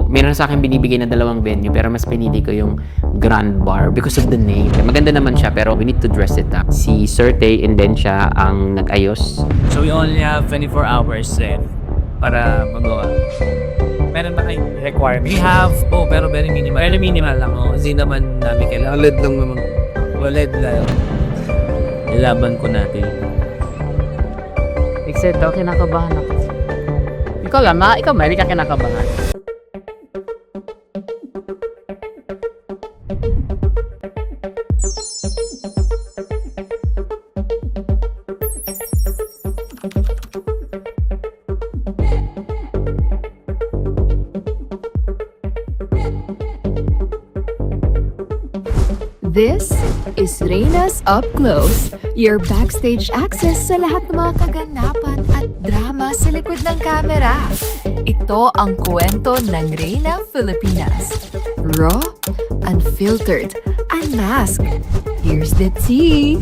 Meron sa akin binibigay na dalawang venue pero mas pinili ko yung Grand Bar because of the name. Maganda naman siya pero we need to dress it up. Si Sir Tay and then siya ang nag-ayos. So we only have 24 hours then para magawa. Meron ba kayong requirement? We have, pero very minimal. Very minimal lang, Hindi naman namin kailangan. LED lang naman. LED lang. Ilaban ko natin. Except daw, kinakabahan ako. Ikaw hindi ka kinakabahan. This is Reyna's Up Close, your backstage access sa lahat ng mga kaganapan at drama sa likod ng kamera. Ito ang kwento ng Reyna Filipinas. Raw, unfiltered, unmasked. Here's the tea!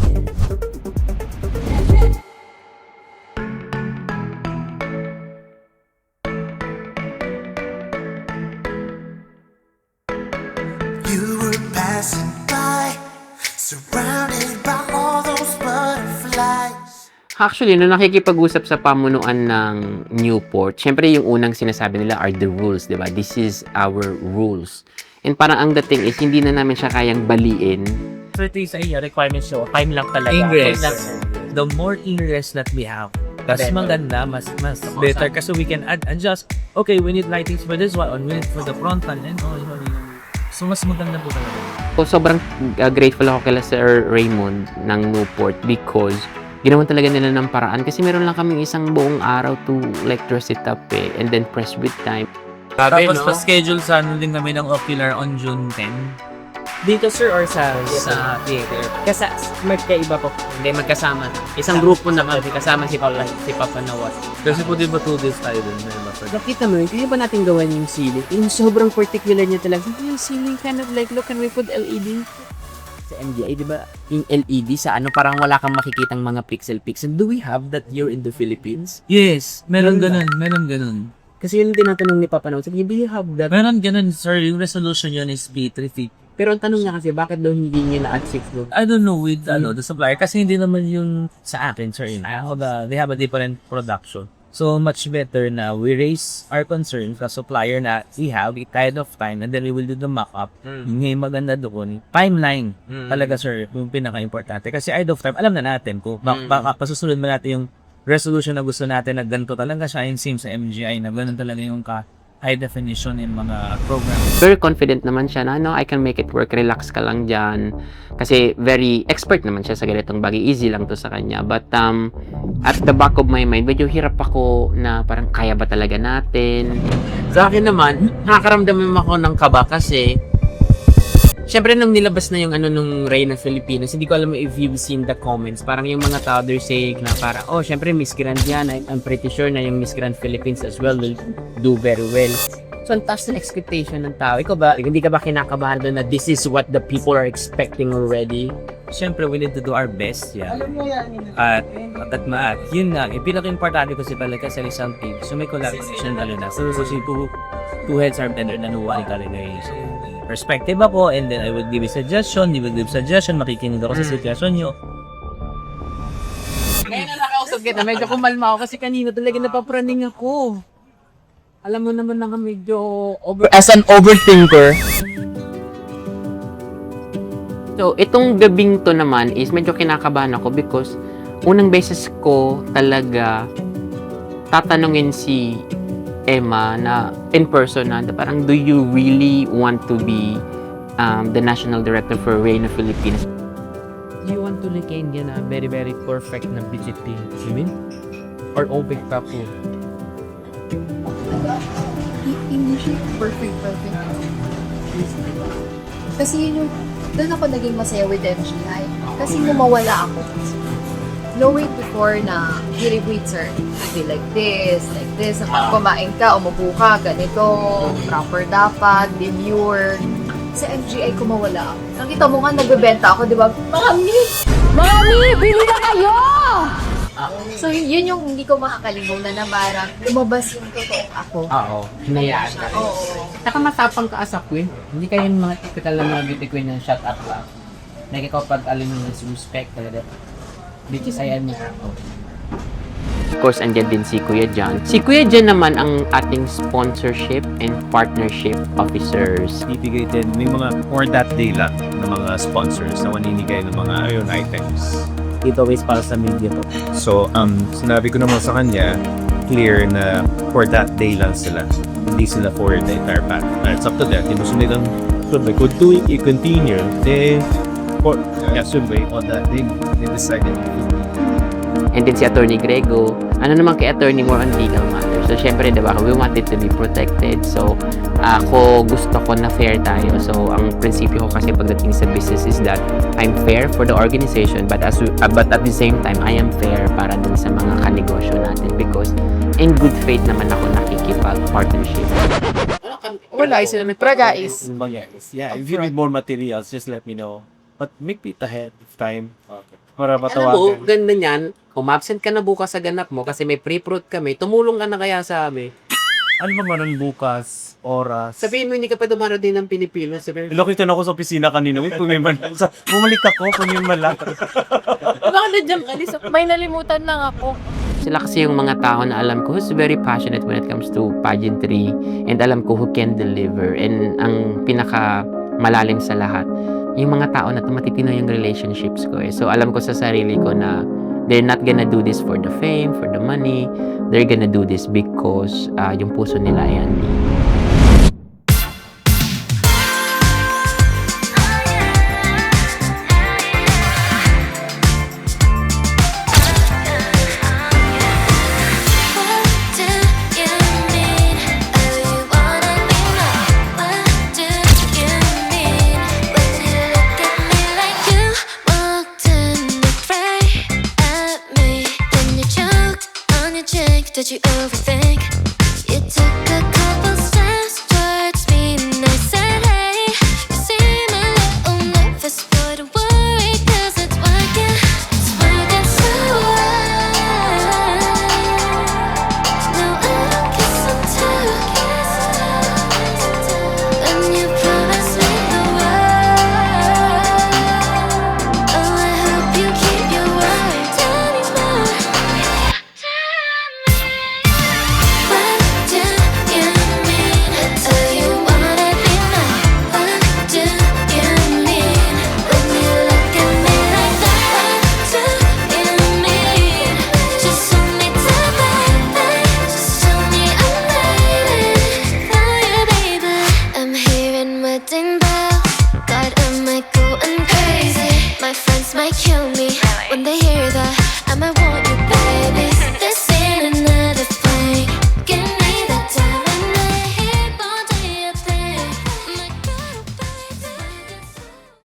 You were passing by, surrounded by all those butterflies. Actually, nung nakikipag-usap sa pamunuan ng Newport, syempre yung unang sinasabi nila are the rules, di ba? This is our rules. And parang ang dating is, hindi na namin siya kayang baliin. So ito yung sa iyo, requirements show, time lang talaga. Ingress. The more ingress that we have, mas maganda, mas better. Kasi we can adjust. Okay, we need lightings for this one, we need for the frontal, and so mas maganda po talaga. So, sobrang grateful ako kay Sir Raymond ng Newport because ginawan talaga nila ng paraan kasi meron lang kaming isang buong araw to like dress it up and then press with time. Tapos pa-schedule sa din kami ng ocular on June 10. Dito sir or sa theater? Kasi magkaiba po. Hindi magkasama. Isang grupo naman. Kasama si Papa Nawat. Kasi po di ba 2 days tayo dun? Nakita mo, kaya ba natin gawan yung ceiling? Yung sobrang particular niya talaga. Yung ceiling kind of like, look, can we put LED? Sa MDI, di ba? Yung LED sa parang wala kang makikitang mga pixel. Do we have that here in the Philippines? Yes, meron ganun. Kasi yun yung tinatanong ni Papa Nawat. Sabi, do you have that? Meron ganun, sir. Yung resolution yun is B350. Pero ang tanong niya kasi, bakit daw hindi niya na-achieve doon? I don't know with the supplier kasi hindi naman yung sa akin, sir. They have a different production. So much better na we raise our concern sa supplier na we have kind of time and then we will do the mock-up. Ngayon maganda doon. Timeline talaga, sir, yung pinaka-importante. Kasi ahead of time, alam na natin kung baka pasusunod mo natin yung resolution na gusto natin na ganito talaga siya yung same sa MGI na ganun talaga yung high definition in mga programs. Very confident naman siya na, no, I can make it work, relax ka lang dyan. Kasi very expert naman siya sa ganitong bagay, easy lang to sa kanya. But at the back of my mind, medyo hirap ako na parang kaya ba talaga natin. Sa akin naman, nakakaramdam ako ng kaba kasi syempre nung nilabas na yung nung Reyna Filipinas, hindi ko alam if you've seen the comments. Parang yung mga tao they're saying na parang, syempre Miss Grand yan. I'm pretty sure na yung Miss Grand Philippines as well will do very well. So, ang taas ng expectation ng tao. Ikaw ba, hindi ka ba kinakabahan doon na this is what the people are expecting already? Siyempre, we need to do our best, At yun nga, yung pinaka-importante ko talaga sa isang team. So, may collaboration talaga. So, two heads are better than one talaga perspective ako, and then I will give you suggestion, makikinig ako sa suggestion nyo. Ngayon na nakausap kita, medyo kumalma ako kasi kanina talaga napapraning ako. Alam mo naman na medyo as an overthinker. So, itong gabing to naman is medyo kinakabahan ako because unang beses ko talaga tatanungin si Emma na in person na parang, do you really want to be the national director for Reyna Philippines? Do you want to like India na very very perfect na BGP? You mean? Or OPEC pa po? Hindi siya perfect. Kasi yun yung, doon ako naging masaya with MGI. Kasi mawala ako. No wait before na, wait sir, be like this. Kumain ka, umupo ka, ganito, proper dapat, demure. Sa MGI ko mawala ako. Nakita mo nga, nagbebenta ako, di ba? Mami, bili na kayo! So, yun yung hindi ko makakalimutan na parang lumabas yung totoong ako. Oo, hinayaan ka. Oo. Saka matapang ka as a queen. Hindi kayo yung mga typical na mga beauty queen na shut up lang. Like ikaw pag alam mo yung respect talaga. Which is ayan niya. Of course, andyan din si Kuya John. Si Kuya John naman ang ating sponsorship and partnership officers. Ibigay din, may mga for that day lang ng mga sponsors na maninigay ng mga ayun items. Giveaways para sa media to. So, sinabi ko naman sa kanya, clear na for that day lang sila. Hindi sila for the entire pack. It's up to them. Kung gusto nilang subway. Kung doing i-continue, then for subway on that day, they decided to do. And then si Attorney Grego, ano naman kay Attorney more on legal matters. So, syempre, diba, we want it to be protected. So, ako gusto ko na fair tayo. So, ang prinsipyo ko kasi pagdating sa business is that I'm fair for the organization but at the same time, I am fair para dun sa mga kanegosyo natin because in good faith naman ako nakikipag-partnership. Wala, sila nagpragais. Yeah, if you need more materials, just let me know. But make it ahead of time. Alam Para mo, matawagan. ganda niyan, kung absent ka na bukas sa ganap mo kasi may pre-prod kami, tumulong ka na kaya sa amin. Ano ba man bukas, oras? Sabihin mo, hindi ka pa dumaro din ng Pilipino. Sabihin mo, Nakita na ako sa opisina kanina. Wait, pumiman. Bumalik ako, pumiman lang. Baka nandiyan ka, may nalimutan lang ako. sila kasi yung mga tao na alam ko who's very passionate when it comes to pageantry and alam ko who can deliver. And ang pinaka malalim sa lahat, yung mga tao na tumatitino yung relationships ko eh. So alam ko sa sarili ko na they're not gonna do this for the fame, for the money. They're gonna do this because yung puso nila ay andito. Did you overthink? You took a couple steps towards me and I said, hey, you seem a little nervous, but don't worry, cause it's working so well. Now I don't kiss and tell, and you